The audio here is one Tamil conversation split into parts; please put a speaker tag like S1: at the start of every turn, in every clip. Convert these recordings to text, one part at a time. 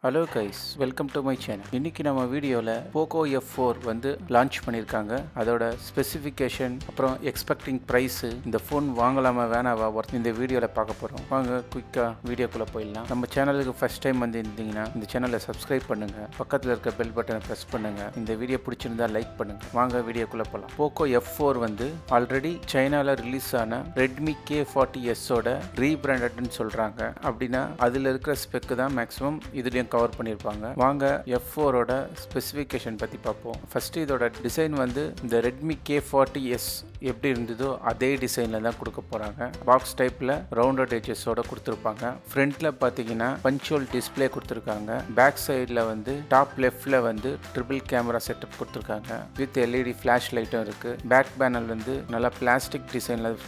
S1: Hello guys, welcome to my channel. இன்னைக்கு நம்ம வீடியோவில் போகோ F4 வந்து லான்ச் பண்ணியிருக்காங்க. அதோட ஸ்பெசிஃபிகேஷன் அப்புறம் எக்ஸ்பெக்டிங் ப்ரைஸு, இந்த ஃபோன் வாங்கலாமா வேணாவா இந்த வீடியோவில் பார்க்க போகிறோம். வாங்க குயிக்காக வீடியோக்குள்ளே போயிடலாம். நம்ம சேனலுக்கு ஃபர்ஸ்ட் டைம் வந்து இருந்தீங்கன்னா இந்த சேனலை சப்ஸ்கிரைப் பண்ணுங்கள், பக்கத்தில் இருக்க பெல் பட்டனை ப்ரெஸ் பண்ணுங்கள். இந்த வீடியோ பிடிச்சிருந்தா லைக் பண்ணுங்கள். வாங்க வீடியோக்குள்ளே போகலாம். போகோ F4 வந்து ஆல்ரெடி சைனாவில் ரிலீஸ் ஆன ரெட்மி K40Sஓட ரீபிராண்டட்னு சொல்கிறாங்க. அப்படின்னா அதில் இருக்கிற ஸ்பெக்கு தான் மேக்ஸிமம் இதுலேயும் கவர் பண்ணியிருப்பாங்க. வாங்க F4ஓட ஸ்பெசிஃபிகேஷன் பற்றி பார்ப்போம். ஃபர்ஸ்ட் இதோட டிசைன் வந்து இந்த ரெட்மி K40S எப்படி இருந்ததோ அதே டிசைனில் தான் கொடுக்க போகிறாங்க. பாக்ஸ் டைப்பில் ரவுண்டட் எட்ஜஸோட கொடுத்துருப்பாங்க. ஃப்ரண்ட்டில் பார்த்தீங்கன்னா பஞ்சுவல் டிஸ்பிளே கொடுத்துருக்காங்க. பேக் சைடில் வந்து டாப் லெஃப்டில் வந்து ட்ரிபிள் கேமரா செட்டப் கொடுத்துருக்காங்க. வித் LED ஃப்ளாஷ் லைட்டும் இருக்குது. பேக் பேனல் வந்து நல்லா பிளாஸ்டிக் டிசைனில்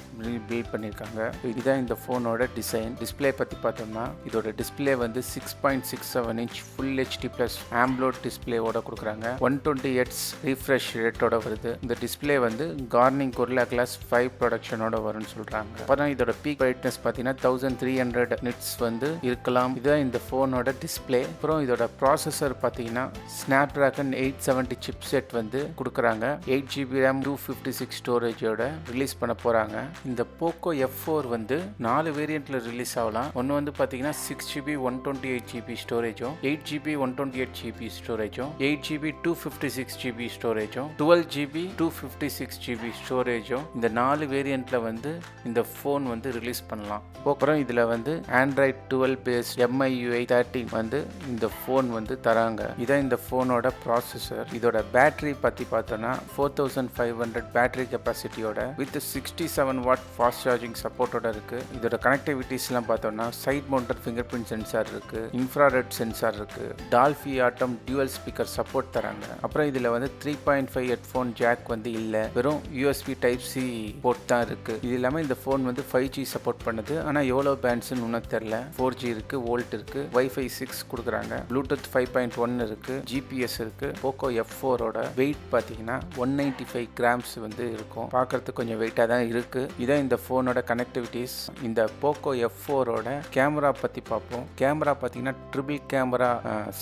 S1: பில்ட் பண்ணியிருக்காங்க. இதுதான் இந்த ஃபோனோட டிசைன். டிஸ்பிளே பற்றி பார்த்தோம்னா இதோட டிஸ்பிளே வந்து 6.67 இன்ச் ஃபுல் HD ப்ளஸ் ஆம்ப்லோட் டிஸ்பிளேவோட கொடுக்குறாங்க. 120Hz ரீஃப்ரெஷ் ரேட்டோட வருது. இந்த டிஸ்பிளே வந்து கார்னிங் கொரில்லா கிளாஸ் 5 ப்ரொடக்ஷனோட வரும்னு சொல்கிறாங்க. அப்புறம் இதோட பீக் பிரைட்னஸ் பார்த்தீங்கன்னா 1300 நிட்ஸ் வந்து இருக்கலாம். இதுதான் இந்த ஃபோனோட டிஸ்பிளே. அப்புறம் இதோட ப்ராசஸர் பார்த்தீங்கன்னா ஸ்னாப்டிராகன் 870 சிப்செட் வந்து கொடுக்குறாங்க. 8GB RAM 256 ஸ்டோரேஜோட ரிலீஸ் பண்ண போகிறாங்க. இந்த போகோ F4 வந்து 4 வேரியண்ட்டில் ரிலீஸ் ஆகலாம். ஒன்று வந்து பார்த்தீங்கன்னா 6GB 128GB ஸ்டோரேஜும், 8GB 128GB ஸ்டோரேஜும், 8GB 256GB ஸ்டோரேஜும், 12GB 256GB ஸ்டோரேஜும் இந்த 4 வேரியண்ட்டில் வந்து இந்த ஃபோன் வந்து ரிலீஸ் பண்ணலாம். அப்புறம் இதில் வந்து ஆண்ட்ராய்ட் 12 பேஸ் MIUI 13 வந்து இந்த ஃபோன் வந்து தராங்க. இதான் இந்த ஃபோனோட ப்ராசஸர். இதோட பேட்டரி பற்றி பார்த்தோன்னா 4500 பேட்டரி கெப்பாசிட்டியோட வித் 67 வாட் ஃபாஸ்ட் சார்ஜிங் சப்போர்ட்டோட இருக்குது. இதோட கனெக்டிவிட்டிஸ்லாம் பார்த்தோன்னா side mounted fingerprint sensor இருக்குது, இன்ஃப்ராரெட் சென்சார் இருக்குது, Dolby Atmos dual speaker support தராங்க. அப்புறம் இதில் வந்து 3.5 ஹெட்ஃபோன் ஜாக் வந்து இல்லை, வெறும் USB Type-C போர்ட் தான் இருக்குது. இது இல்லாமல் இந்த ஃபோன் வந்து 5G சப்போர்ட் பண்ணுது. ஆனால் எவ்வளோ பேண்ட்ஸ்ன்னு இன்னும் தெரில. 4G இருக்குது, வோல்ட் இருக்குது, Wi-Fi 6 கொடுக்குறாங்க, ப்ளூடூத் 5.1 இருக்குது, GPS இருக்குது. போகோ F4ஓட வெயிட் பார்த்தீங்கன்னா 195 கிராம்ஸ் வந்து இருக்கும். பார்க்கறதுக்கு கொஞ்சம் வெயிட்டாக தான் இருக்குது. இதான் இந்த ஃபோனோட கனெக்டிவிட்டிஸ். இந்த போகோ F4ஓட கேமரா பற்றி பார்ப்போம். கேமரா பார்த்தீங்கன்னா ட்ரிபிள் கேமரா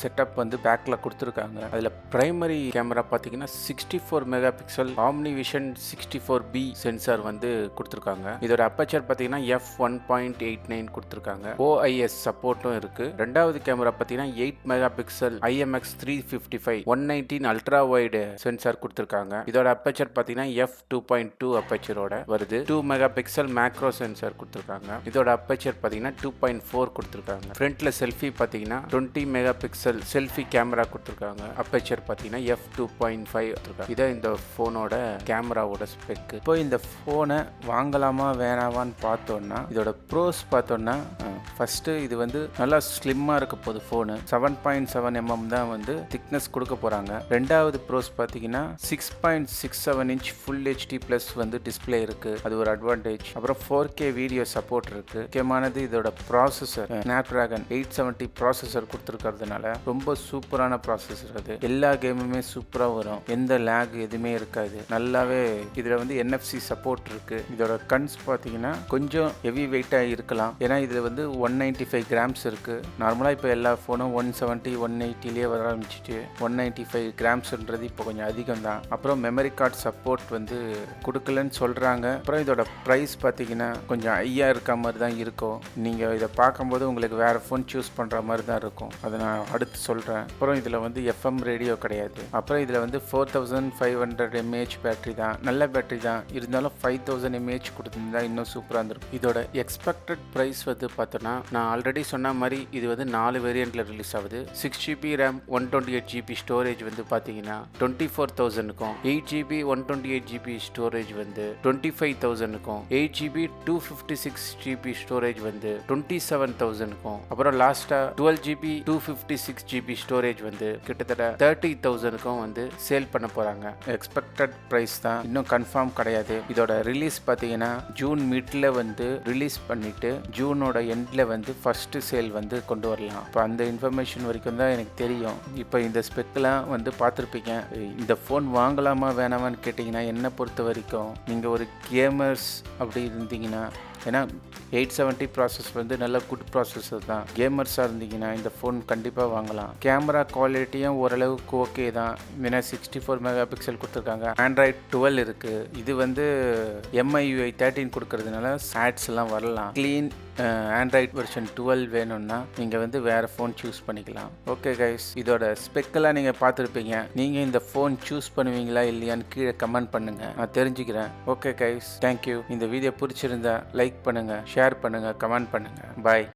S1: செட்டப் வந்து பேக்கில் கொடுத்துருக்காங்க. அதில் பிரைமரி கேமரா பார்த்தீங்கன்னா 64 mega pixel OmniVision 64B sensor வந்து கொடுத்துருக்காங்க. இதோட அப்பச்சர் பார்த்தீங்கன்னா f1.89 கொடுத்துருக்காங்க. OIS சப்போர்ட்டும் இருக்கு. ரெண்டாவது கேமரா பார்த்தீங்கன்னா 8 mega pixel IMX 355 119 ultra wide sensor கொடுத்துருக்காங்க. இதோட அப்பச்சர் பார்த்தீங்கன்னா f2.2 அப்பச்சரோட வருது. 2 மெகா பிக்சல் மேக்ரோ சென்சார் கொடுத்துருக்காங்க. இதோட அப்பச்சர் பார்த்தீங்கன்னா 2.4 கொடுத்துருக்காங்க. ஃப்ரண்ட்ல செல்ஃபி பார்த்தீங்கன்னா 20 மெகா பிக்சல் செல்ஃபி கேமரா கொடுத்துருக்காங்க. அப்பச்சர் பார்த்தீங்கன்னா f2.5 கொடுத்துருக்காங்க. இதான் இந்த ஃபோனோட கேமராவோட ஸ்பெக். இப்போ இந்த ஃபோனை வாங்கலாமா வேணாமான்னு பார்த்தோன்னா இதோட ப்ரோஸ் பார்த்தோன்னா ஃபர்ஸ்ட் இது வந்து நல்லா ஸ்லிம்மாக இருக்க போகுது. ஃபோனு 7.7 mm தான் வந்து திக்னஸ் கொடுக்க போகிறாங்க. ரெண்டாவது ப்ரோஸ் பார்த்தீங்கன்னா 6.67 இன்ச் ஃபுல் HD ப்ளஸ் வந்து டிஸ்பிளே இருக்குது. அது ஒரு அட்வான்டேஜ். அப்புறம் 4K வீடியோ சப்போர்ட் இருக்குது. முக்கியமானது இதோட ப்ராசஸர் ஸ்னாப்டிராகன் 870 ப்ராசஸர் கொடுத்துருக்கிறதுனால ரொம்ப சூப்பரான ப்ராசஸர். அது எல்லா கேமுமே சூப்பராக வரும். எந்த லேக் எதுவுமே இருக்காது. நல்லாவே இதில் வந்து NFC சப்போர்ட் இருக்குது. இதோட கன்ஸ் பார்த்தீங்கன்னா கொஞ்சம் ஹெவி வெயிட்டாக இருக்கலாம். ஏன்னா இதில் வந்து 195 கிராம்ஸ் இருக்குது. நார்மலாக இப்போ எல்லா ஃபோனும் 170 180லேயே வர ஆரம்பிச்சிட்டு 195 கிராம்ஸ்ன்றது இப்போ கொஞ்சம் அதிகம் தான். அப்புறம் மெமரி கார்டு சப்போர்ட் வந்து கொடுக்கலன்னு சொல்கிறாங்க. அப்புறம் இதோட ப்ரைஸ் பார்த்தீங்கன்னா கொஞ்சம் ஹையாக இருக்க மாதிரி தான் இருக்கும். நீங்கள் இதை பார்க்கும்போது உங்களுக்கு வேறு ஃபோன் சூஸ் பண்ணுற மாதிரி தான் இருக்கும். அதை நான் அடுத்து சொல்கிறேன். அப்புறம் இதில் வந்து FM ரேடியோ கிடையாது. அப்புறம் இதில் வந்து 4500 mAh பேட்டரி தான். நல்ல பேட்டரி தான், இருந்தாலும் 5000 mAh கொடுத்துருந்தா இன்னும் சூப்பராக இருந்திருக்கும். இதோட எக்ஸ்பெக்டட் ப்ரைஸ் வந்து பார்த்தோன்னா நான் ஆல்ரெடி சொன்ன மாதிரி இது வந்து 4 வேரியண்ட்டில் ரிலீஸ் ஆகுது. 6GB RAM 128GB ஸ்டோரேஜ் வந்து பார்த்தீங்கன்னா 24,000க்கும், 8GB 128GB ஸ்டோரேஜ் வந்து 25,000க்கும், 8GB 256GB ஸ்டோரேஜ் வந்து 27,000க்கும், அப்புறம் லாஸ்ட்டாக 12GB 256GB ஸ்டோரேஜ் வந்து கிட்டத்தட்ட 30,000க்கும் வந்து சேல் பண்ண போகிறாங்க. எக்ஸ்பெக்டட் ப்ரைஸ் தான், இன்னும் கன்ஃபார்ம் கிடையாது. இதோட ரிலீஸ் பார்த்தீங்கன்னா ஜூன் மிட்ல வந்து ரிலீஸ் பண்ணிட்டு ஜூனோட எண்டில் வந்து ஃபர்ஸ்ட் சேல் வந்து கொண்டு வரலாம். இப்போ அந்த இன்ஃபர்மேஷன் வரைக்கும் தான் எனக்கு தெரியும். இப்போ இந்த ஸ்பெக்லாம் வந்து பார்த்துருப்பீங்க. இந்த ஃபோன் வாங்கலாமா வேணாமான்னு கேட்டிங்கன்னா என்னை பொறுத்த வரைக்கும் நீங்கள் ஒரு கேமர்ஸ் அப்படி இருந்தீங்கன்னா ஏன்னா 870 ப்ராசஸ் வந்து நல்ல குட் ப்ராசஸர் தான். கேமர்ஸாக இருந்தீங்கன்னா இந்த ஃபோன் கண்டிப்பாக வாங்கலாம். கேமரா குவாலிட்டியும் ஓரளவுக்கு ஓகே தான். ஏன்னா 64 மெகா பிக்சல் கொடுத்துருக்காங்க. ஆண்ட்ராய்ட் 12 இருக்குது. இது வந்து MIUI 13 கொடுக்கறதுனால ஆட்ஸ்லாம் வரலாம். க்ளீன் ஆண்ட்ராய்ட் வெர்ஷன் 12 வேணும்னா நீங்கள் வந்து வேறு ஃபோன் சூஸ் பண்ணிக்கலாம். ஓகே கைஸ், இதோட ஸ்பெக்கெல்லாம் நீங்கள் பார்த்துருப்பீங்க. நீங்கள் இந்த ஃபோன் சூஸ் பண்ணுவீங்களா இல்லையான்னு கீழே கமெண்ட் பண்ணுங்கள், நான் தெரிஞ்சுக்கிறேன். Okay guys, thank you. இந்த வீடியோ பிடிச்சிருந்தா லைக் பண்ணுங்கள், ஷேர் பண்ணுங்கள், கமெண்ட் பண்ணுங்கள். பாய்.